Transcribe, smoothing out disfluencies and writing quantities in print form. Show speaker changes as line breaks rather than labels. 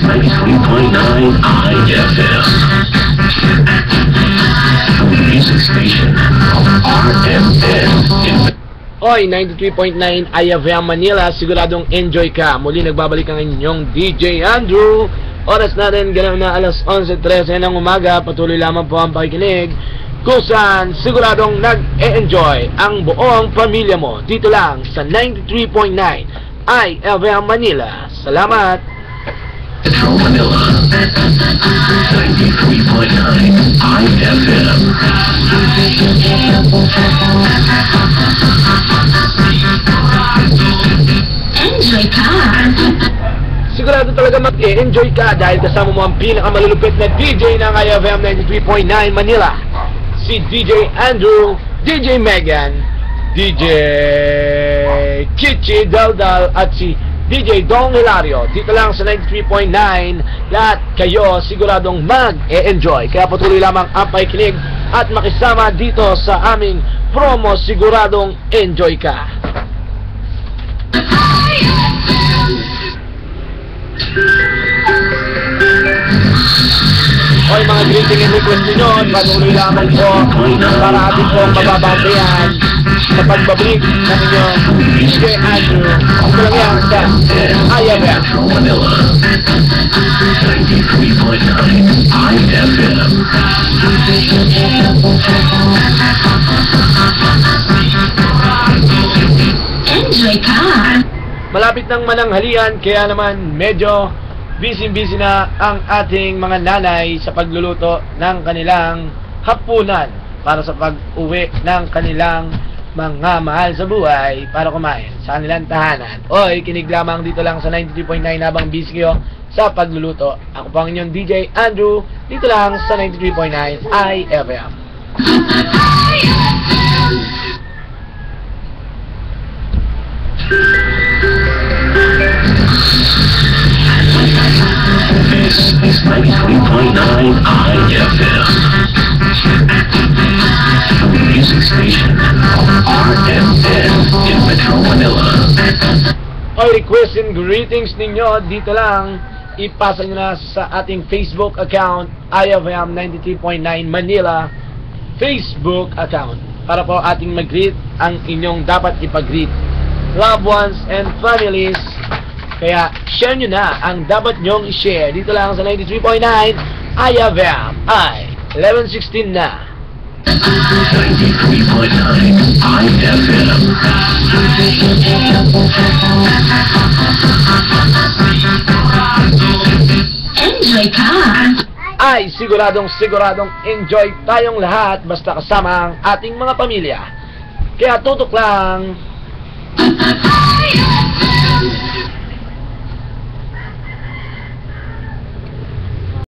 93.9 IFM. Music station of RMN.
Oy, 93.9 IFM Manila, siguradong enjoy ka. Muli nagbabalik ang inyong DJ Andrew. Oras natin ganap na alas 11:13 ng umaga. Patuloy lamang po ang pakikinig kung saan siguradong nag-e-enjoy ang buong pamilya mo. Dito lang sa 93.9 IFM Manila. Salamat!
Metro Manila, 93.9 IFM.
Enjoy ka!
Sigurado talaga mag-e-enjoy ka dahil kasama mo ang pinakamalulupit na DJ ng IFM 93.9 Manila. Si DJ Andrew, DJ Megan, DJ Kichi Daldal at si DJ Dong Hilario. Dito lang sa 93.9, lahat kayo siguradong mag-e-enjoy. Kaya patuloy lamang ang pakikinig at makisama dito sa aming promo. Siguradong enjoy ka. Oy, mga greeting and request nyo, patuloy lamang po para atin pong mababantayan sa pagbabalik ng inyong DJ Andrew. Ito lang yan sa IFM.
Manila, 93.9 IFM.
Enjoy ka!
Malapit ng mananghalian, kaya naman medyo busy-busy na ang ating mga nanay sa pagluluto ng kanilang hapunan para sa pag-uwi ng kanilang mga mahal sa buhay para kumain sa kanilang tahanan. Oy, kinig lamang dito lang sa 93.9 habang busy kayo sa pagluluto. Ako po ang inyong DJ Andrew, dito lang sa 93.9 IFM.
This is 93.9 IFM. Music station of RMN in Metro Manila.
Oy, request and greetings ninyo dito lang. Ipasa nyo na sa ating Facebook account, IFM 93.9 Manila Facebook account, para po ating mag-greet ang inyong dapat ipag-greet loved ones and families. Kaya share nyo na ang dapat nyong i-share dito lang sa 93.9 IFM. Ay, 11:16 na.
93.9 IFM.
Enjoy ka!
Ay, siguradong enjoy tayong lahat basta kasama ang ating mga pamilya. Kaya tutok lang.